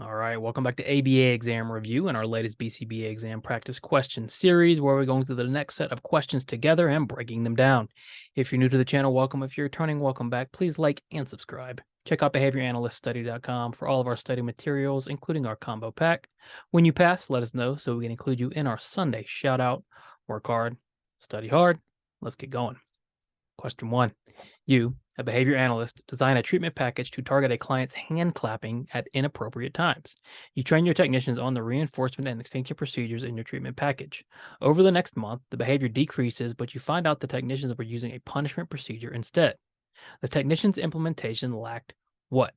All right, welcome back to ABA exam review and our latest BCBA exam practice question series, where we're going through the next set of questions together and breaking them down. If you're new to the channel, welcome. If you're returning, welcome back. Please like and subscribe. Check out behavioranalyststudy.com for all of our study materials, including our combo pack. When you pass, let us know so we can include you in our Sunday shout out. Work hard, study hard. Let's get going. Question 1. You, a behavior analyst, design a treatment package to target a client's hand clapping at inappropriate times. You train your technicians on the reinforcement and extinction procedures in your treatment package. Over the next month, the behavior decreases, but you find out the technicians were using a punishment procedure instead. The technician's implementation lacked what?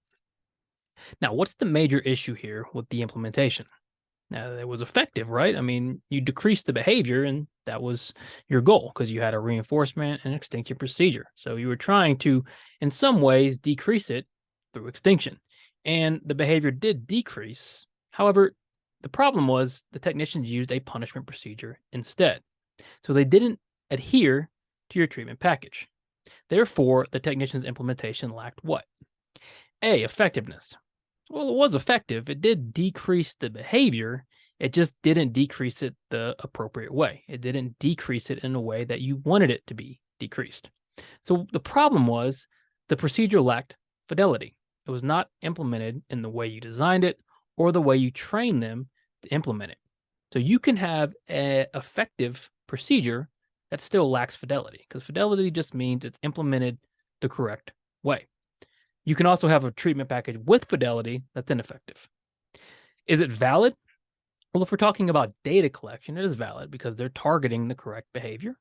Now, what's the major issue here with the implementation? Now, it was effective, right? I mean, you decreased the behavior, and that was your goal because you had a reinforcement and extinction procedure. So you were trying to, in some ways, decrease it through extinction. And the behavior did decrease. However, the problem was the technicians used a punishment procedure instead. So they didn't adhere to your treatment package. Therefore, the technician's implementation lacked what? A, effectiveness. Well, it was effective. It did decrease the behavior. It just didn't decrease it the appropriate way. It didn't decrease it in a way that you wanted it to be decreased. So the problem was the procedure lacked fidelity. It was not implemented in the way you designed it or the way you trained them to implement it. So you can have an effective procedure that still lacks fidelity, because fidelity just means it's implemented the correct way. You can also have a treatment package with fidelity that's ineffective. Is it valid? Well, if we're talking about data collection, it is valid because they're targeting the correct behavior.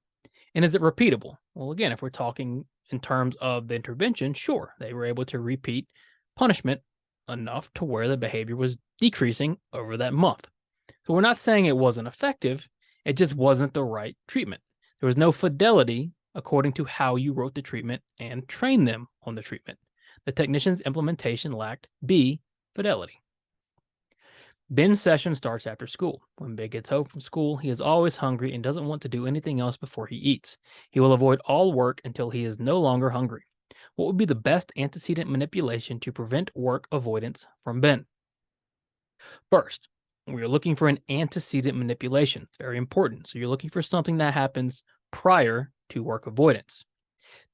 And is it repeatable? Well, again, if we're talking in terms of the intervention, sure, they were able to repeat punishment enough to where the behavior was decreasing over that month. So we're not saying it wasn't effective. It just wasn't the right treatment. There was no fidelity according to how you wrote the treatment and trained them on the treatment. The technician's implementation lacked B, fidelity. Ben's session starts after school. When Ben gets home from school, he is always hungry and doesn't want to do anything else before he eats. He will avoid all work until he is no longer hungry. What would be the best antecedent manipulation to prevent work avoidance from Ben? First, we are looking for an antecedent manipulation. It's very important. So you're looking for something that happens prior to work avoidance.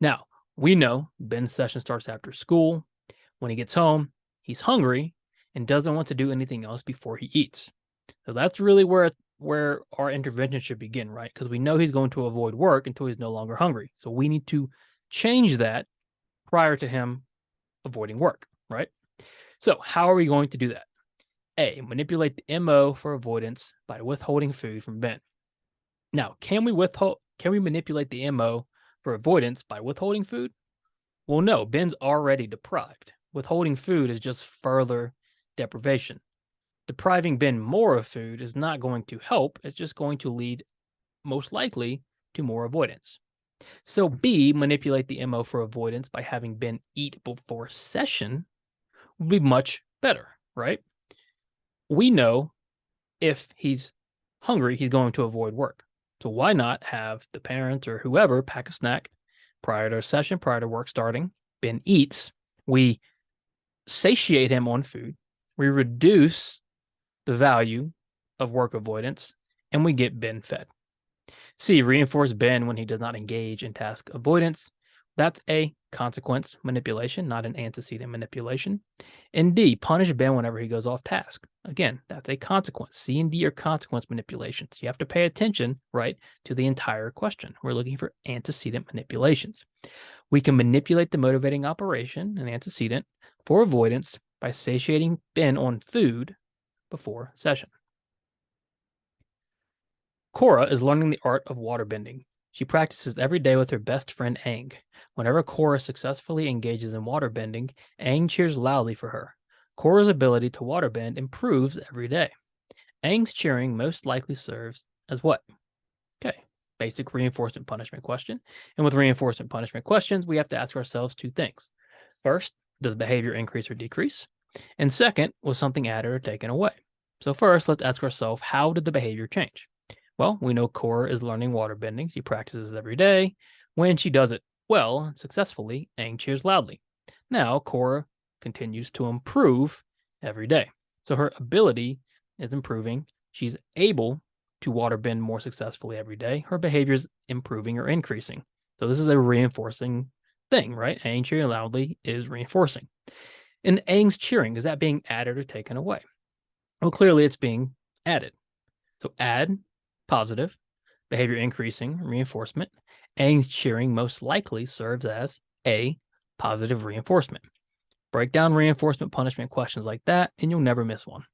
Now, we know Ben's session starts after school. When he gets home, he's hungry and doesn't want to do anything else before he eats. So that's really where our intervention should begin, right? Because we know he's going to avoid work until he's no longer hungry. So we need to change that prior to him avoiding work, right? So how are we going to do that? A, manipulate the MO for avoidance by withholding food from Ben. Now, can we manipulate the MO for avoidance by withholding food? Well, no, Ben's already deprived. Withholding food is just further deprivation. Depriving Ben more of food is not going to help. It's just going to lead, most likely, to more avoidance. So B, manipulate the MO for avoidance by having Ben eat before session would be much better, right? We know if he's hungry, he's going to avoid work. So why not have the parents or whoever pack a snack prior to a session, prior to work starting? Ben eats. We satiate him on food. We reduce the value of work avoidance, and we get Ben fed. C, reinforce Ben when he does not engage in task avoidance. That's a consequence manipulation, not an antecedent manipulation. And D, punish Ben whenever he goes off task. Again, that's a consequence. C and D are consequence manipulations. You have to pay attention, right, to the entire question. We're looking for antecedent manipulations. We can manipulate the motivating operation, an antecedent, for avoidance by satiating Ben on food before session. Cora is learning the art of waterbending. She practices every day with her best friend Aang. Whenever Cora successfully engages in waterbending, Aang cheers loudly for her. Cora's ability to waterbend improves every day. Aang's cheering most likely serves as what? Okay, basic reinforcement punishment question. And with reinforcement punishment questions, we have to ask ourselves two things. First, does behavior increase or decrease? And second, was something added or taken away? So first, let's ask ourselves, how did the behavior change? Well, we know Cora is learning waterbending. She practices every day. When she does it well and successfully, Aang cheers loudly. Now, Cora continues to improve every day. So her ability is improving. She's able to water bend more successfully every day. Her behavior is improving or increasing. So this is a reinforcing thing, right? Aang cheering loudly is reinforcing. And Aang's cheering, is that being added or taken away? Well, clearly it's being added. So add, positive, behavior increasing, reinforcement. Aang's cheering most likely serves as a positive reinforcement. Break down reinforcement punishment questions like that, and you'll never miss one.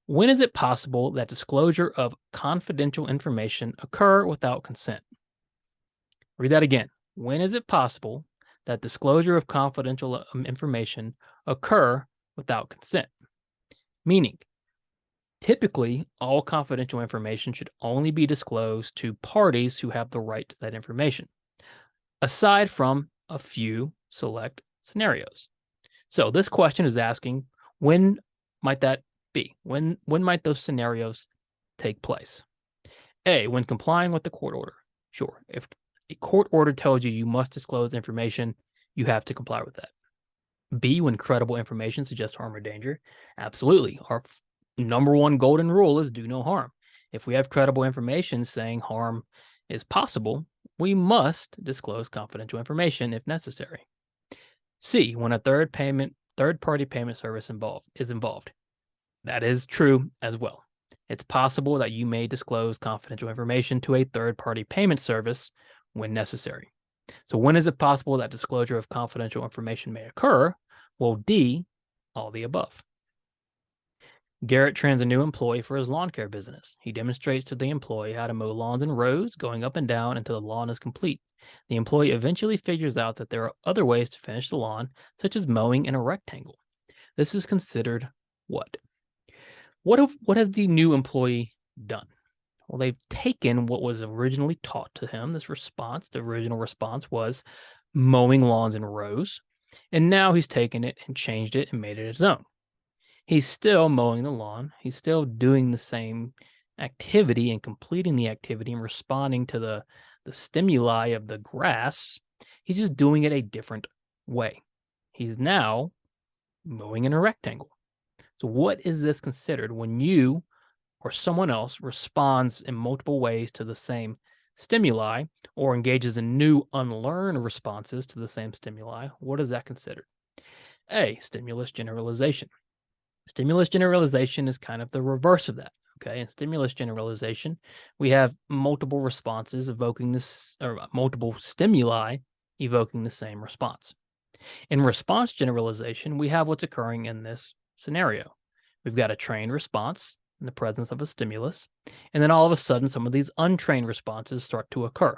When is it possible that disclosure of confidential information occur without consent? Read that again. When is it possible that disclosure of confidential information occur without consent? Meaning, typically, all confidential information should only be disclosed to parties who have the right to that information, aside from a few select scenarios. So this question is asking, when might that be? When might those scenarios take place? A, when complying with the court order. Sure, if a court order tells you must disclose information, you have to comply with that. B, when credible information suggests harm or danger. Absolutely. Our number one golden rule is do no harm. If we have credible information saying harm is possible, we must disclose confidential information if necessary. C, when a third-party payment service is involved. That is true as well. It's possible that you may disclose confidential information to a third-party payment service when necessary. So when is it possible that disclosure of confidential information may occur? Well, D, all the above. Garrett trains a new employee for his lawn care business. He demonstrates to the employee how to mow lawns in rows, going up and down until the lawn is complete. The employee eventually figures out that there are other ways to finish the lawn, such as mowing in a rectangle. This is considered what? What has the new employee done? Well, they've taken what was originally taught to him, this response. The original response was mowing lawns in rows, and now he's taken it and changed it and made it his own. He's still mowing the lawn. He's still doing the same activity and completing the activity and responding to the stimuli of the grass. He's just doing it a different way. He's now mowing in a rectangle. So what is this considered when you or someone else responds in multiple ways to the same stimuli or engages in new unlearned responses to the same stimuli? What is that considered? A, stimulus generalization. Stimulus generalization is kind of the reverse of that. Okay, in stimulus generalization, we have multiple responses evoking this, or multiple stimuli evoking the same response. In response generalization, we have what's occurring in this scenario. We've got a trained response in the presence of a stimulus, and then all of a sudden, some of these untrained responses start to occur.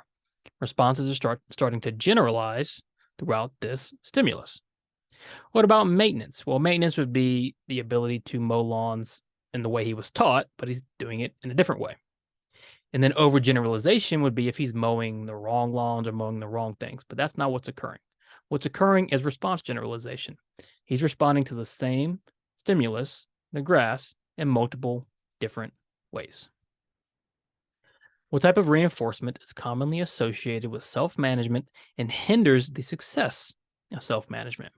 Responses are starting to generalize throughout this stimulus. What about maintenance? Well, maintenance would be the ability to mow lawns in the way he was taught, but he's doing it in a different way. And then overgeneralization would be if he's mowing the wrong lawns or mowing the wrong things, but that's not what's occurring. What's occurring is response generalization. He's responding to the same stimulus, the grass, in multiple different ways. What type of reinforcement is commonly associated with self-management and hinders the success of self-management?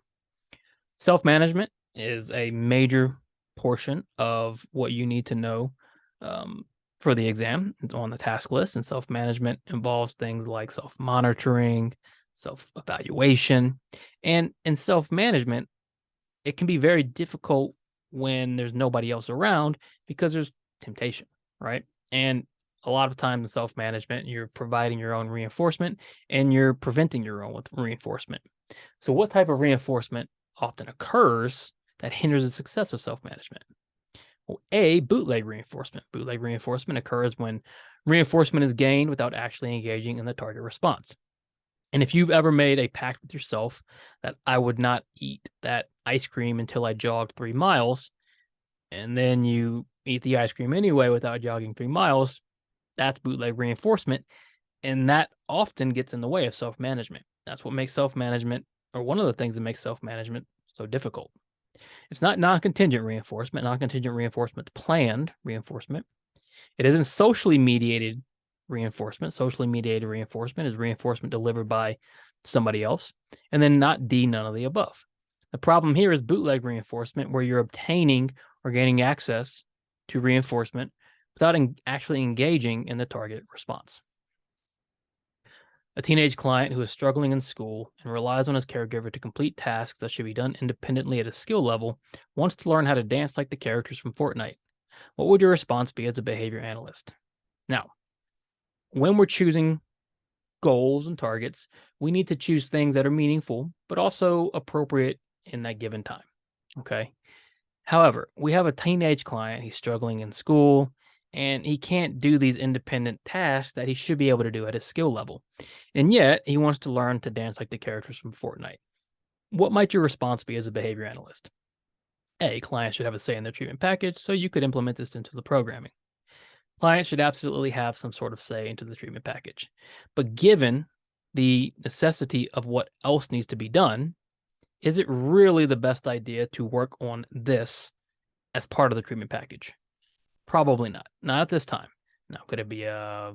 Self-management is a major portion of what you need to know for the exam. It's on the task list, and self-management involves things like self-monitoring, self-evaluation, and in self-management, it can be very difficult when there's nobody else around because there's temptation, right? And a lot of times in self-management, you're providing your own reinforcement and you're preventing your own with reinforcement. So what type of reinforcement often occurs that hinders the success of self-management? Well, A, bootleg reinforcement. Bootleg reinforcement occurs when reinforcement is gained without actually engaging in the target response. And if you've ever made a pact with yourself that I would not eat that ice cream until I jogged 3 miles, and then you eat the ice cream anyway without jogging 3 miles, that's bootleg reinforcement. And that often gets in the way of self-management. That's what makes self-management, or one of the things that makes self-management so difficult. It's not non-contingent reinforcement. Non-contingent reinforcement is planned reinforcement. It isn't socially mediated reinforcement. Socially mediated reinforcement is reinforcement delivered by somebody else. And then not D, none of the above. The problem here is bootleg reinforcement, where you're obtaining or gaining access to reinforcement without actually engaging in the target response. A teenage client who is struggling in school and relies on his caregiver to complete tasks that should be done independently at a skill level wants to learn how to dance like the characters from Fortnite. What would your response be as a behavior analyst? Now, when we're choosing goals and targets, we need to choose things that are meaningful, but also appropriate in that given time. Okay. However, we have a teenage client, he's struggling in school, and he can't do these independent tasks that he should be able to do at his skill level. And yet, he wants to learn to dance like the characters from Fortnite. What might your response be as a behavior analyst? A, clients should have a say in their treatment package, so you could implement this into the programming. Clients should absolutely have some sort of say into the treatment package. But given the necessity of what else needs to be done, is it really the best idea to work on this as part of the treatment package? Probably not. Not at this time. Now, could it be a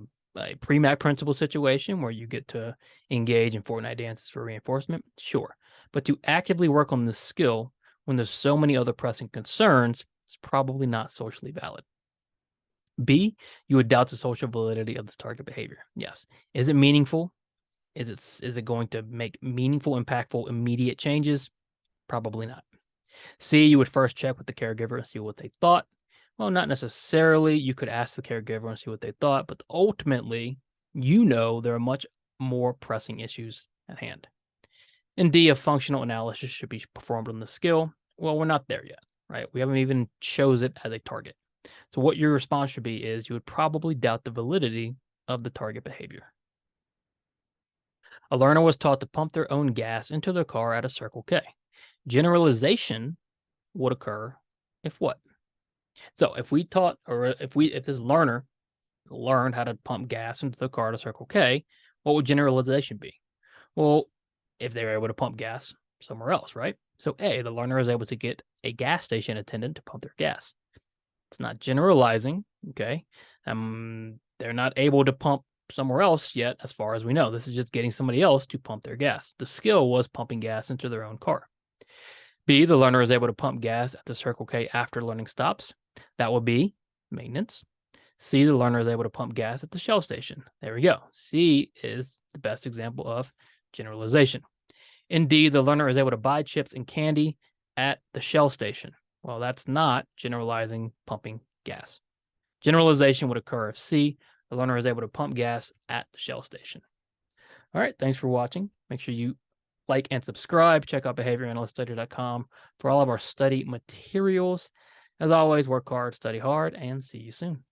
pre-MAC principle situation where you get to engage in Fortnite dances for reinforcement? Sure. But to actively work on this skill when there's so many other pressing concerns is probably not socially valid. B, you would doubt the social validity of this target behavior. Yes. Is it meaningful? Is it going to make meaningful, impactful, immediate changes? Probably not. C, you would first check with the caregiver and see what they thought. Well, not necessarily. You could ask the caregiver and see what they thought, but ultimately, there are much more pressing issues at hand. And D, a functional analysis should be performed on the skill. Well, we're not there yet, right? We haven't even chose it as a target. So what your response should be is you would probably doubt the validity of the target behavior. A learner was taught to pump their own gas into their car at a Circle K. Generalization would occur if what? So if this learner learned how to pump gas into the car at a Circle K, what would generalization be? Well, if they were able to pump gas somewhere else, right? So A, the learner is able to get a gas station attendant to pump their gas. It's not generalizing, okay? They're not able to pump somewhere else yet, as far as we know. This is just getting somebody else to pump their gas. The skill was pumping gas into their own car. B, the learner is able to pump gas at the Circle K after learning stops. That would be maintenance. C, the learner is able to pump gas at the Shell station. There we go. C is the best example of generalization. And D, the learner is able to buy chips and candy at the Shell station. Well, that's not generalizing pumping gas. Generalization would occur if C, the learner is able to pump gas at the Shell station. All right, thanks for watching. Make sure you like and subscribe. Check out behavioranalyststudy.com for all of our study materials. As always, work hard, study hard, and see you soon.